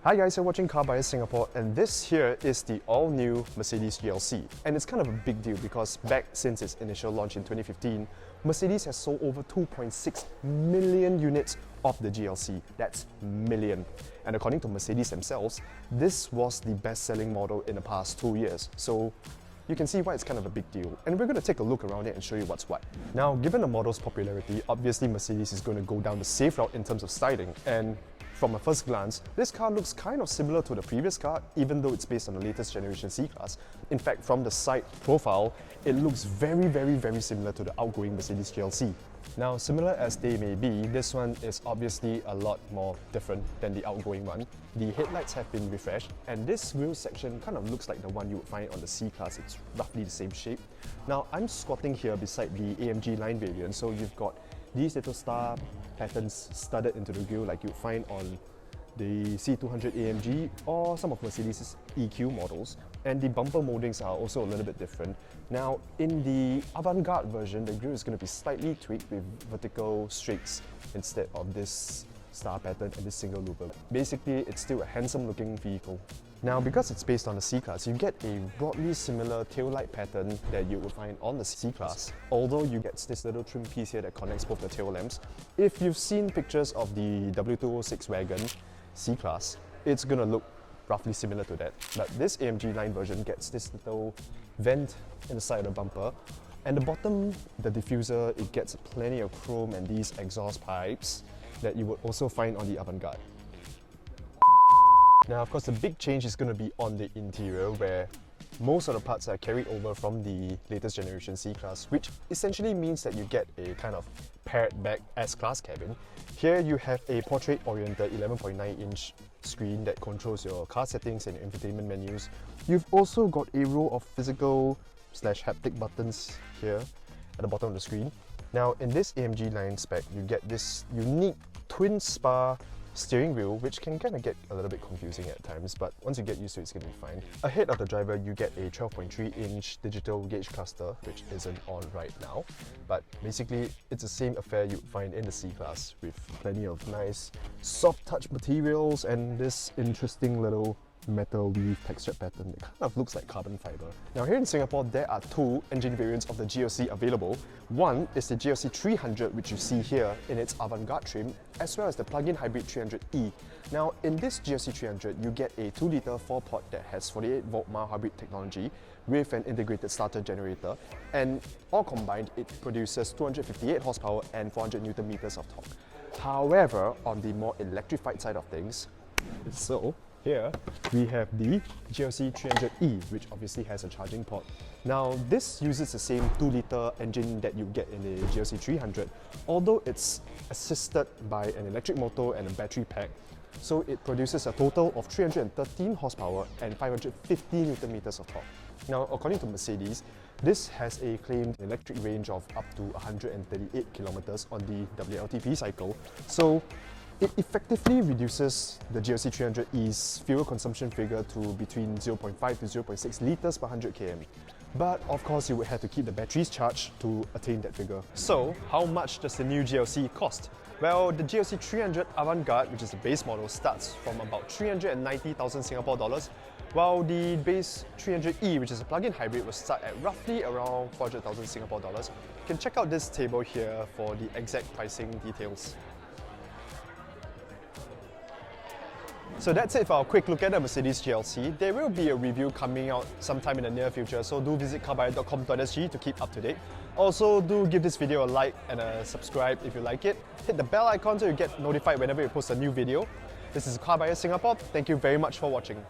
Hi guys, you're watching CarBuyer Singapore, and this here is the all-new Mercedes GLC. And it's kind of a big deal because back since its initial launch in 2015, Mercedes has sold over 2.6 million units of the GLC. That's million. And according to Mercedes themselves, this was the best-selling model in the past 2 years. So you can see why it's kind of a big deal. And we're going to take a look around it and show you what's what. Now, given the model's popularity, obviously Mercedes is going to go down the safe route in terms of styling. And from a first glance, this car looks kind of similar to the previous car, even though it's based on the latest generation C-Class. In fact, from the side profile, it looks very similar to the outgoing Mercedes GLC. Now, similar as they may be, this one is obviously a lot more different than the outgoing one. The headlights have been refreshed, and this wheel section kind of looks like the one you would find on the C-Class. It's roughly the same shape. Now, I'm squatting here beside the AMG line variant, so you've got these little star patterns studded into the grille like you'd find on the C200 AMG or some of Mercedes' EQ models. And the bumper moldings are also a little bit different. Now, in the avant-garde version, the grille is going to be slightly tweaked with vertical streaks instead of this star pattern and this single looper. Basically, it's still a handsome looking vehicle. Now, because it's based on the C-Class, you get a broadly similar taillight pattern that you would find on the C-Class, although you get this little trim piece here that connects both the tail lamps. If you've seen pictures of the W206 wagon C-Class, it's gonna look roughly similar to that. But this AMG line version gets this little vent in the side of the bumper, and the bottom, the diffuser, it gets plenty of chrome and these exhaust pipes that you would also find on the avant-garde. Now, of course, the big change is going to be on the interior, where most of the parts are carried over from the latest generation C-Class, which essentially means that you get a kind of pared back S-Class cabin. Here you have a portrait-oriented 11.9-inch screen that controls your car settings and your infotainment menus. You've also got a row of physical/haptic buttons here at the bottom of the screen. Now, in this AMG line spec, you get this unique twin spar steering wheel, which can kind of get a little bit confusing at times, but once you get used to it, it's going to be fine. Ahead of the driver, you get a 12.3-inch digital gauge cluster, which isn't on right now, but basically it's the same affair you'd find in the C-Class, with plenty of nice soft touch materials and this interesting little metal weave textured pattern that kind of looks like carbon fiber. Now, here in Singapore, there are two engine variants of the GLC available. One is the GLC 300, which you see here in its avant-garde trim, as well as the plug-in hybrid 300e. Now, in this GLC 300, you get a 2-litre 4-pot that has 48-volt mild hybrid technology with an integrated starter generator, and all combined, it produces 258 horsepower and 400 Newton meters of torque. However, on the more electrified side of things, here we have the GLC 300e, which obviously has a charging port. Now, this uses the same 2-litre engine that you get in the GLC 300, although it's assisted by an electric motor and a battery pack. So it produces a total of 313 horsepower and 550 Newton meters of torque. Now, according to Mercedes, this has a claimed electric range of up to 138 kilometers on the WLTP cycle. So it effectively reduces the GLC 300e's fuel consumption figure to between 0.5 to 0.6 litres per 100 km. But of course, you would have to keep the batteries charged to attain that figure. So, how much does the new GLC cost? Well, the GLC 300 Avant-Garde, which is the base model, starts from about 390,000 Singapore dollars, while the base 300e, which is a plug-in hybrid, will start at roughly around 400,000 Singapore dollars. You can check out this table here for the exact pricing details. So that's it for our quick look at the Mercedes GLC. There will be a review coming out sometime in the near future, so do visit carbuyer.com.sg to keep up to date. Also, do give this video a like and a subscribe if you like it. Hit the bell icon so you get notified whenever we post a new video. This is CarBuyer Singapore. Thank you very much for watching.